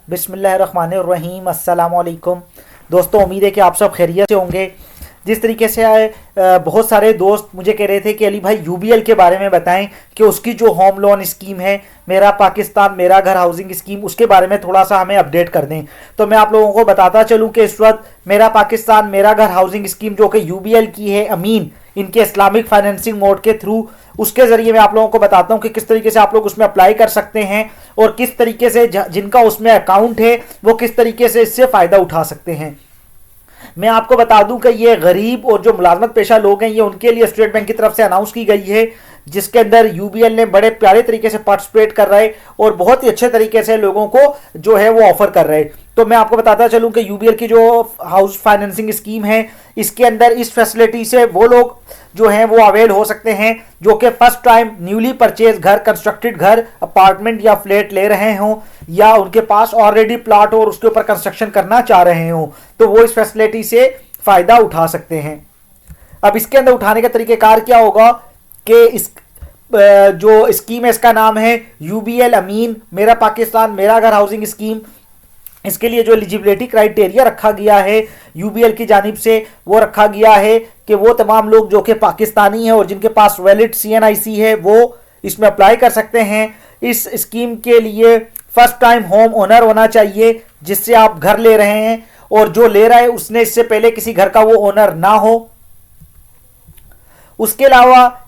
बिस्मिल्लाहिर्रहमानिर्रहीम। अस्सलाम वालेकुम दोस्तों, उम्मीद है कि आप सब खैरियत से होंगे। जिस तरीके से बहुत सारे दोस्त मुझे कह रहे थे कि अली भाई यूबीएल के बारे में बताएं कि उसकी जो होम लोन स्कीम है, मेरा पाकिस्तान मेरा घर हाउसिंग स्कीम, उसके बारे में थोड़ा सा हमें अपडेट कर दें। तो मैं आप लोगों को बताता चलूं कि इस वक्त मेरा पाकिस्तान मेरा घर हाउसिंग स्कीम जो कि यूबीएल की है, अमीन इनके इस्लामिक फाइनेंसिंग मोड के थ्रू, उसके ज़रिए मैं आप लोगों को बताता हूं कि किस तरीके से आप लोग उसमें अप्लाई कर सकते हैं और किस तरीके से जिनका उसमें अकाउंट है वो किस तरीके से इससे फ़ायदा उठा सकते हैं। मैं आपको बता दूं कि ये गरीब और जो मुलाजमत पेशा लोग हैं, ये उनके लिए स्टेट बैंक की तरफ से अनाउंस की गई है, जिसके अंदर यूबीएल ने बड़े प्यारे तरीके से पार्टिसिपेट कर रहे और बहुत ही अच्छे तरीके से लोगों को जो है वो ऑफर कर रहे। तो मैं आपको बताता चलूं कि यूबीएल की जो हाउस फाइनेंसिंग स्कीम है, इसके अंदर इस फैसिलिटी से वो लोग जो हैं वो अवेल हो सकते हैं जो कि फर्स्ट टाइम न्यूली परचेज घर, कंस्ट्रक्टेड घर, अपार्टमेंट या फ्लैट ले रहे हों, या उनके पास ऑलरेडी प्लॉट और उसके ऊपर कंस्ट्रक्शन करना चाह रहे हों, तो वो इस फैसिलिटी से फ़ायदा उठा सकते हैं। अब इसके अंदर उठाने का तरीक़ेकार क्या होगा कि इस जो स्कीम है इसका नाम है यूबीएल अमीन मेरा पाकिस्तान मेरा घर हाउसिंग स्कीम। इसके लिए जो एलिजिबिलिटी क्राइटेरिया रखा गया है यूबीएल की जानिब से, वो रखा गया है कि वो तमाम लोग जो कि पाकिस्तानी हैं और जिनके पास वैलिड सीएनआईसी है वो इसमें अप्लाई कर सकते हैं। इस स्कीम के लिए फर्स्ट टाइम होम ओनर होना चाहिए, जिससे आप घर ले रहे हैं और जो ले रहा है उसने इससे पहले किसी घर का वो ओनर ना हो। उसके अलावा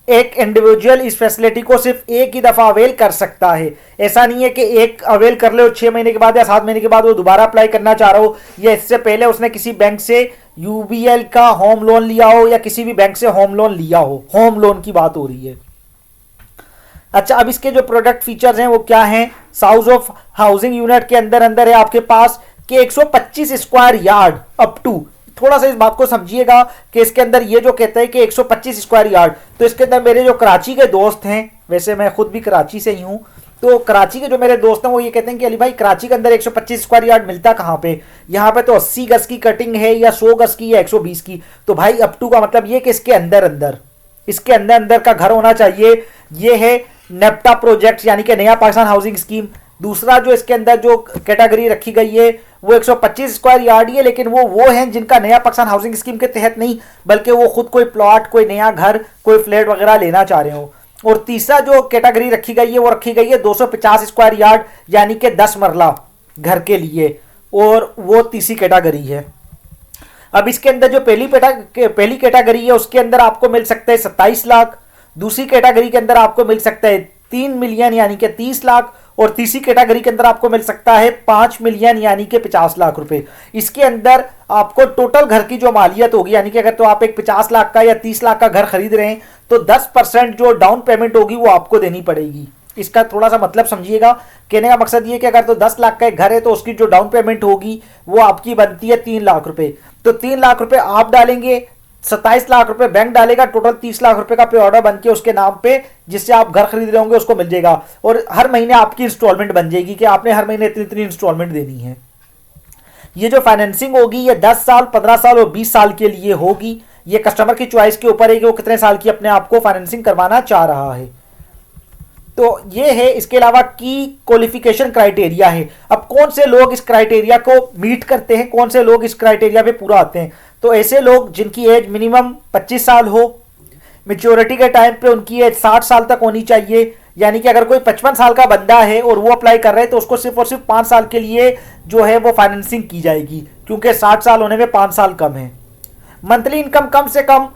एक इंडिविजुअल इस फैसिलिटी को सिर्फ एक ही दफ़ा अवेल कर सकता है। ऐसा नहीं है कि एक अवेल कर ले और 6 महीने के बाद या 7 महीने के बाद वो दोबारा अप्लाई करना चाह रहा हो, या इससे पहले उसने किसी बैंक से यूबीएल का होम लोन लिया हो या किसी भी बैंक से होम लोन लिया हो। होम लोन की बात हो रही है। अच्छा, अब इसके जो प्रोडक्ट फीचर्स हैं वो क्या हैं। साउथ ऑफ हाउसिंग यूनिट के अंदर अंदर है आपके पास कि 125 स्क्वायर यार्ड अप टू, थोड़ा सा इस बात को समझिएगा कि इसके अंदर ये जो कहते हैं कि 125 स्क्वायर यार्ड, तो इसके अंदर मेरे जो कराची के दोस्त हैं, वैसे मैं खुद भी कराची से ही हूँ, तो कराची के जो मेरे दोस्त हैं वो ये कहते हैं कि अली भाई कराची के अंदर 125 स्क्वायर यार्ड मिलता कहाँ पे, यहाँ पे तो 80 गज की कटिंग है या 100 गज की या 120 की। तो भाई अप टू का मतलब ये कि इसके अंदर अंदर का घर होना चाहिए। ये है नेप्टा प्रोजेक्ट यानी कि नया पाकिस्तान हाउसिंग स्कीम। दूसरा जो इसके अंदर जो कैटेगरी रखी गई है वो 125 स्क्वायर यार्ड ही है, लेकिन वो हैं जिनका नया पाकिस्तान हाउसिंग स्कीम के तहत नहीं, बल्कि वो खुद कोई प्लॉट, कोई नया घर, कोई फ्लैट वगैरह लेना चाह रहे हो। और तीसरा जो कैटेगरी रखी गई है वो रखी गई है 250 स्क्वायर यार्ड यानी कि 10 मरला घर के लिए, और वो तीसरी कैटेगरी है। अब इसके अंदर जो पहली कैटेगरी है उसके अंदर आपको मिल सकता है 27 लाख, दूसरी कैटेगरी के अंदर आपको मिल सकता है 3 मिलियन यानी कि 30 लाख, और तीसरी कैटेगरी के अंदर आपको मिल सकता है 5 मिलियन यानी कि 50 लाख रुपए। इसके अंदर आपको टोटल घर की जो मालियत होगी, यानी कि अगर तो आप एक 50 लाख का या 30 लाख का घर खरीद रहे हैं तो 10% जो डाउन पेमेंट होगी वो आपको देनी पड़ेगी। इसका थोड़ा सा मतलब समझिएगा। कहने का मकसद ये कि अगर तो 10 लाख का एक घर है तो उसकी जो डाउन पेमेंट होगी वो आपकी बनती है 3 लाख रुपए। तो 3 लाख रुपए आप डालेंगे, 27 लाख रुपए बैंक डालेगा, टोटल 30 लाख रुपए का पे ऑर्डर बन के उसके नाम पे, जिससे आप घर खरीद रहे होंगे उसको मिल जाएगा। और हर महीने आपकी इंस्टॉलमेंट बन जाएगी कि आपने हर महीने इतनी इतनी इंस्टॉलमेंट देनी है। ये जो फाइनेंसिंग होगी ये 10 साल, 15 साल और 20 साल के लिए होगी। ये कस्टमर की चॉइस के ऊपर है कि वो कितने साल की अपने आप को फाइनेंसिंग करवाना चाह रहा है। तो ये है। इसके अलावा की क्वालिफिकेशन क्राइटेरिया है। अब कौन से लोग इस क्राइटेरिया को मीट करते हैं, कौन से लोग इस क्राइटेरिया पे पूरा आते हैं, तो ऐसे लोग जिनकी एज मिनिमम 25 साल हो, मेच्योरिटी के टाइम पे उनकी एज 60 साल तक होनी चाहिए। यानी कि अगर कोई 55 साल का बंदा है और वो अप्लाई कर रहे हैं तो उसको सिर्फ और सिर्फ 5 साल के लिए जो है वो फाइनेंसिंग की जाएगी, क्योंकि 60 साल होने में 5 साल कम है। मंथली इनकम कम से कम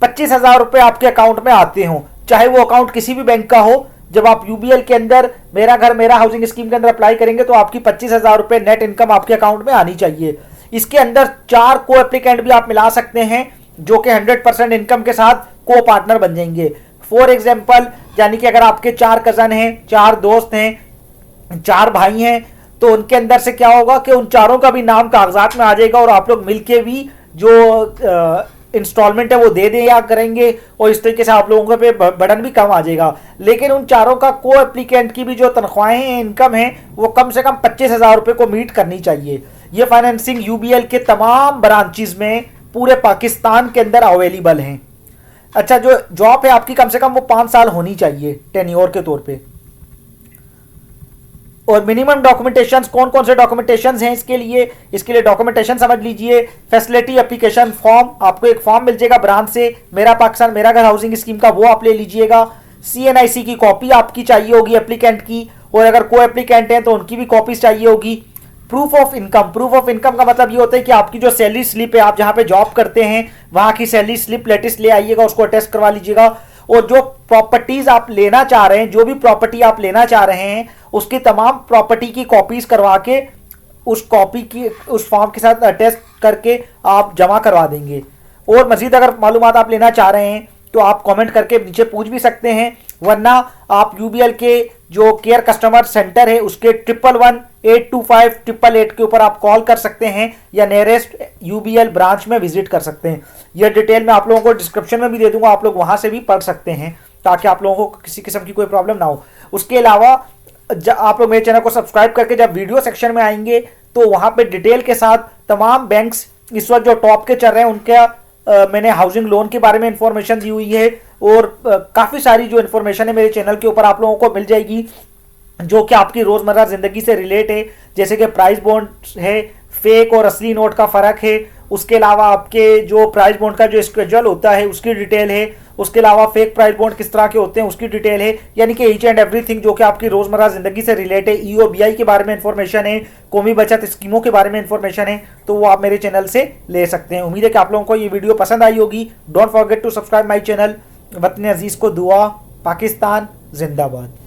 25,000 रुपए आपके अकाउंट में आते हों, चाहे वो अकाउंट किसी भी बैंक का हो। जब आप यूबीएल के अंदर मेरा घर मेरा हाउसिंग स्कीम के अंदर अप्लाई करेंगे तो आपकी 25,000 रुपए नेट इनकम आपके अकाउंट में आनी चाहिए। इसके अंदर 4 को एप्लीकेंट भी आप मिला सकते हैं जो कि 100% इनकम के साथ को पार्टनर बन जाएंगे। फॉर एग्जाम्पल, यानी कि अगर आपके 4 कजन हैं, 4 दोस्त हैं, 4 भाई हैं, तो उनके अंदर से क्या होगा कि उन चारों का भी नाम कागजात में आ जाएगा और आप लोग मिलके भी जो इंस्टॉलमेंट है वो दे दिया करेंगे और इस तरीके से आप लोगों पे बर्डन भी कम आ जाएगा। लेकिन उन चारों का को एप्लीकेंट की भी जो तनख्वाहें हैं, इनकम है, वो कम से कम 25,000 रुपए को मीट करनी चाहिए। ये फाइनेंसिंग यूबीएल के तमाम ब्रांचेस में पूरे पाकिस्तान के अंदर अवेलेबल हैं। अच्छा, जो जॉब है आपकी कम से कम वो 5 साल होनी चाहिए टेन्योर के तौर पे। और मिनिमम डॉक्यूमेंटेशन कौन कौन से डॉक्यूमेंटेशन हैं इसके लिए डॉक्यूमेंटेशन समझ लीजिए। फैसिलिटी एप्लीकेशन फॉर्म, आपको एक फॉर्म मिल जाएगा ब्रांच से, मेरा पाकिस्तान मेरा घर हाउसिंग स्कीम का, वो आप ले लीजिएगा। CNIC की कॉपी आपकी चाहिए होगी एप्लीकेंट की, और अगर को एप्लीकेंट हैं तो उनकी भी कॉपीज चाहिए होगी। प्रूफ ऑफ इनकम का मतलब ये होता है कि आपकी जो सैलरी स्लिप है, आप जहां पे जॉब करते हैं वहां की सैलरी स्लिप लेटेस्ट ले आइएगा, उसको अटेस्ट करवा लीजिएगा। और जो प्रॉपर्टीज आप लेना चाह रहे हैं, जो भी प्रॉपर्टी आप लेना चाह रहे हैं, उसकी तमाम प्रॉपर्टी की कॉपीज करवा के उस कॉपी की उस फॉर्म के साथ अटैच करके आप जमा करवा देंगे। और मजीद अगर मालूमात आप लेना चाह रहे हैं तो आप कमेंट करके नीचे पूछ भी सकते हैं, वरना आप UBL के जो केयर कस्टमर सेंटर है उसके 11182588 के ऊपर आप कॉल कर सकते हैं, या नियरेस्ट UBL ब्रांच में विजिट कर सकते हैं। यह डिटेल मैं आप लोगों को डिस्क्रिप्शन में भी दे दूंगा, आप लोग वहां से भी पढ़ सकते हैं, ताकि आप लोगों को किसी किस्म की कोई प्रॉब्लम ना हो। उसके अलावा आप लोग मेरे चैनल को सब्सक्राइब करके जब वीडियो सेक्शन में आएंगे तो वहां पे डिटेल के साथ तमाम बैंक्स इस वक्त जो टॉप के चल रहे हैं उनका मैंने हाउसिंग लोन के बारे में इंफॉर्मेशन दी हुई है, और काफ़ी सारी जो इन्फॉर्मेशन है मेरे चैनल के ऊपर आप लोगों को मिल जाएगी, जो कि आपकी रोज़मर्रा ज़िंदगी से रिलेट है। जैसे कि प्राइस बॉन्ड है, फेक और असली नोट का फ़र्क है, उसके अलावा आपके जो प्राइस बॉन्ड का जो स्केड्यूल होता है उसकी डिटेल है, उसके अलावा फेक प्राइस बॉन्ड किस तरह के होते हैं उसकी डिटेल है, यानी कि ईच एंड एवरीथिंग जो कि आपकी रोज़मर्रा ज़िंदगी से रिलेट है। EOBI के बारे में इंफॉर्मेशन है, कौमी बचत स्कीमों के बारे में इंफॉर्मेशन है, तो वो आप मेरे चैनल से ले सकते हैं। उम्मीद है कि आप लोगों को ये वीडियो पसंद आई होगी। Don't forget to subscribe my channel. वतन अजीज़ को दुआ, पाकिस्तान जिंदाबाद।